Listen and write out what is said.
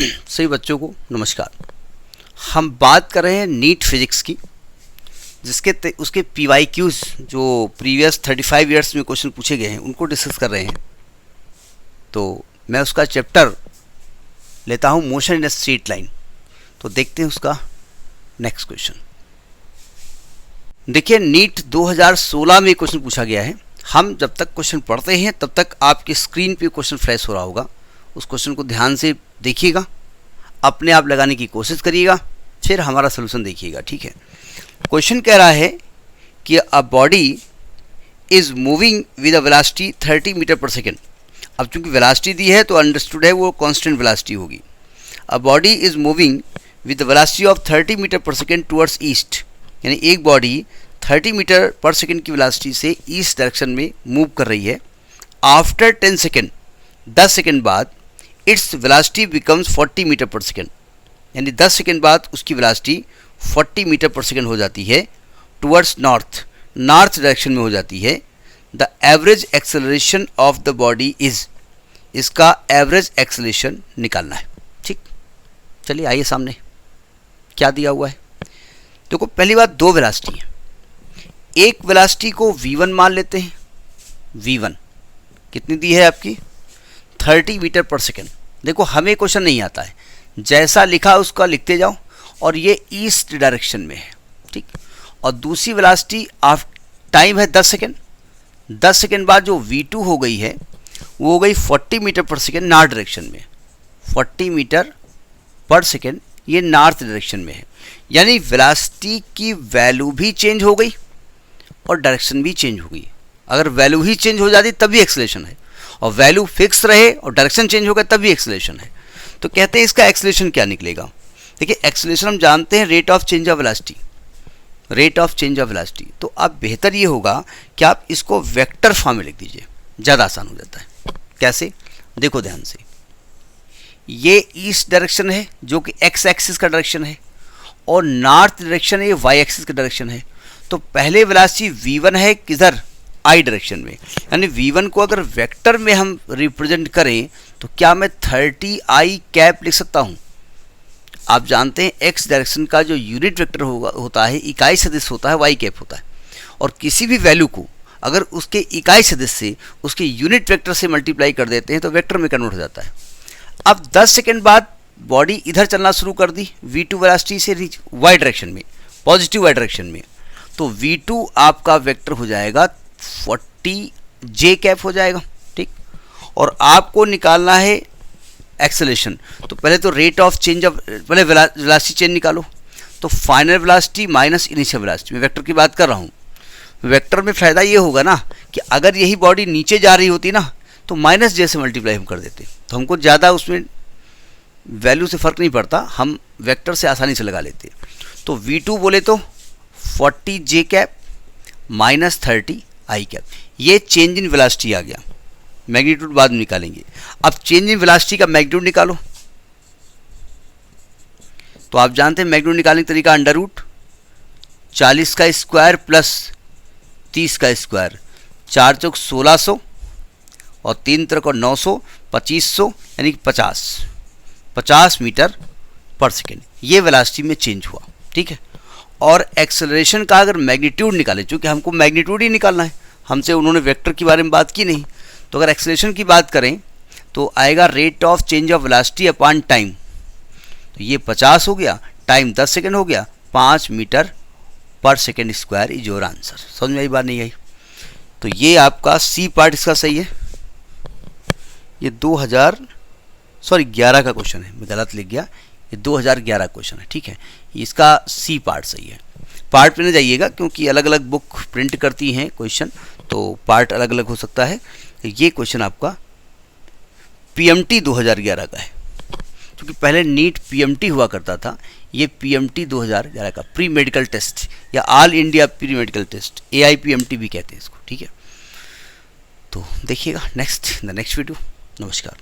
सभी बच्चों को नमस्कार। हम बात कर रहे हैं नीट फिजिक्स की, जिसके उसके PYQs जो प्रीवियस 35 ईयर्स में क्वेश्चन पूछे गए हैं उनको डिस्कस कर रहे हैं। तो मैं उसका चैप्टर लेता हूं motion in a straight line. तो देखते हैं उसका नेक्स्ट क्वेश्चन। देखिए, नीट 2016 में क्वेश्चन पूछा गया है। हम जब तक क्वेश्चन पढ़ते हैं तब तक आपकी स्क्रीन पे क्वेश्चन फ्लैश हो रहा होगा। उस क्वेश्चन को ध्यान से देखिएगा, अपने आप लगाने की कोशिश करिएगा, फिर हमारा सोल्यूशन देखिएगा। ठीक है, क्वेश्चन कह रहा है कि a body is moving with a velocity 30 metre per second. अब चूंकि वेलोसिटी दी है तो अंडरस्टूड है वो कांस्टेंट वेलोसिटी होगी। A body is moving with the velocity of 30 metre per second towards east, यानी एक बॉडी 30 मीटर पर सेकेंड की वेलोसिटी से ईस्ट डायरेक्शन में मूव कर रही है। आफ्टर 10 सेकेंड, 10 सेकेंड बाद its velocity becomes 40 metre per second, यानी 10 सेकेंड बाद उसकी वेलोसिटी 40 मीटर पर सेकेंड हो जाती है। टुवर्ड्स नॉर्थ, नॉर्थ डायरेक्शन में हो जाती है। The average acceleration of the body is, इसका एवरेज एक्सेलरेशन निकालना है। ठीक, चलिए आइए सामने क्या दिया हुआ है। देखो, पहली बात, दो वेलोसिटी है। एक वेलोसिटी को v1 मान लेते हैं। v1 कितनी दी है आपकी? 30 मीटर पर सेकेंड। देखो, हमें क्वेश्चन नहीं आता है, जैसा लिखा उसका लिखते जाओ, और ये ईस्ट डायरेक्शन में है। ठीक, और दूसरी वेलोसिटी ऑफ टाइम है 10 सेकेंड। 10 सेकेंड बाद जो v2 हो गई है वो हो गई 40 metre per second north direction में। 40 मीटर पर सेकेंड ये नॉर्थ डायरेक्शन में है, यानी वेलोसिटी की वैल्यू भी चेंज हो गई और डायरेक्शन भी चेंज हो गई। अगर वैल्यू ही चेंज हो जाती तब भी एक्सेलरेशन है, और वैल्यू फिक्स रहे और डायरेक्शन चेंज हो गया तब भी एक्सेलरेशन है। तो कहते हैं इसका एक्सेलरेशन क्या निकलेगा। देखिए, एक्सेलरेशन हम जानते हैं rate of change of velocity, rate of change of velocity. तो अब बेहतर ये होगा कि आप इसको वेक्टर फॉर्म में लिख दीजिए, ज़्यादा आसान हो जाता है। कैसे? देखो ध्यान से, ये ईस्ट डायरेक्शन है जो कि एक्स एक्सिस का डायरेक्शन है, और नॉर्थ डायरेक्शन है ये वाई एक्सिस का डायरेक्शन है। तो पहले वेलोसिटी v1 है किधर? आई डायरेक्शन में, यानी v1 को अगर वेक्टर में हम रिप्रेजेंट करें तो क्या मैं 30i कैप लिख सकता हूं? आप जानते हैं एक्स डायरेक्शन का जो यूनिट वेक्टर होता है, इकाई सदिश होता है, वाई कैप होता है। और किसी भी वैल्यू को अगर उसके इकाई सदिश से उसके यूनिट वेक्टर से मल्टीप्लाई कर देते हैं तो वेक्टर में कन्वर्ट हो जाता है। अब 10 सेकेंड बाद बॉडी इधर चलना शुरू कर दी, v2 वेलोसिटी से रीच वाई डायरेक्शन में, पॉजिटिव वाई डायरेक्शन में। तो v2 आपका वेक्टर हो जाएगा 40j कैप हो जाएगा। ठीक, और आपको निकालना है एक्सेलरेशन। तो पहले तो रेट ऑफ चेंज ऑफ, पहले वेलोसिटी चेंज निकालो। तो final velocity minus initial velocity, मैं वेक्टर की बात कर रहा हूँ। वेक्टर में फ़ायदा ये होगा ना कि अगर यही बॉडी नीचे जा रही होती ना तो माइनस जे से मल्टीप्लाई हम कर देते, तो हमको ज़्यादा उसमें वैल्यू से फ़र्क नहीं पड़ता, हम वेक्टर से आसानी से लगा लेते। तो v2 बोले तो 40j cap minus 30i cap, ये चेंज इन वेलोसिटी आ गया। मैग्नीट्यूड बाद में निकालेंगे। अब चेंज इन वेलोसिटी का मैग्नीट्यूड निकालो। तो आप जानते हैं मैग्नीट्यूड निकालने का तरीका अंडर रूट 40 का स्क्वायर प्लस 30 का स्क्वायर, 4 चौक 1600 और 3 तरह को 900, 2500 यानी 50 मीटर पर सेकेंड ये वेलोसिटी में चेंज हुआ। ठीक है, और एक्सेलरेशन का अगर मैग्नीट्यूड निकाले, चूँकि हमको मैग्नीट्यूड ही निकालना है, हमसे उन्होंने वेक्टर के बारे में बात की नहीं, तो अगर एक्सेलरेशन की बात करें तो आएगा rate of change of velocity upon time. तो ये 50 हो गया, टाइम 10 सेकेंड हो गया, 5 metre per second square is your answer. समझ में आई बात? नहीं आई? तो ये आपका सी पार्ट इसका सही है। ये 2011 का क्वेश्चन है, मैं गलत लिख गया, ये 2011 क्वेश्चन है। ठीक है, इसका सी पार्ट सही है। पार्ट पे न जाइएगा क्योंकि अलग अलग बुक प्रिंट करती हैं क्वेश्चन, तो पार्ट अलग अलग हो सकता है। ये क्वेश्चन आपका PMT 2011 का है, क्योंकि पहले नीट PMT हुआ करता था, ये PMT 2011 का प्री मेडिकल टेस्ट या all India pre medical test, AIPMT भी कहते हैं इसको। ठीक है, तो देखिएगा नेक्स्ट वीडियो। नमस्कार।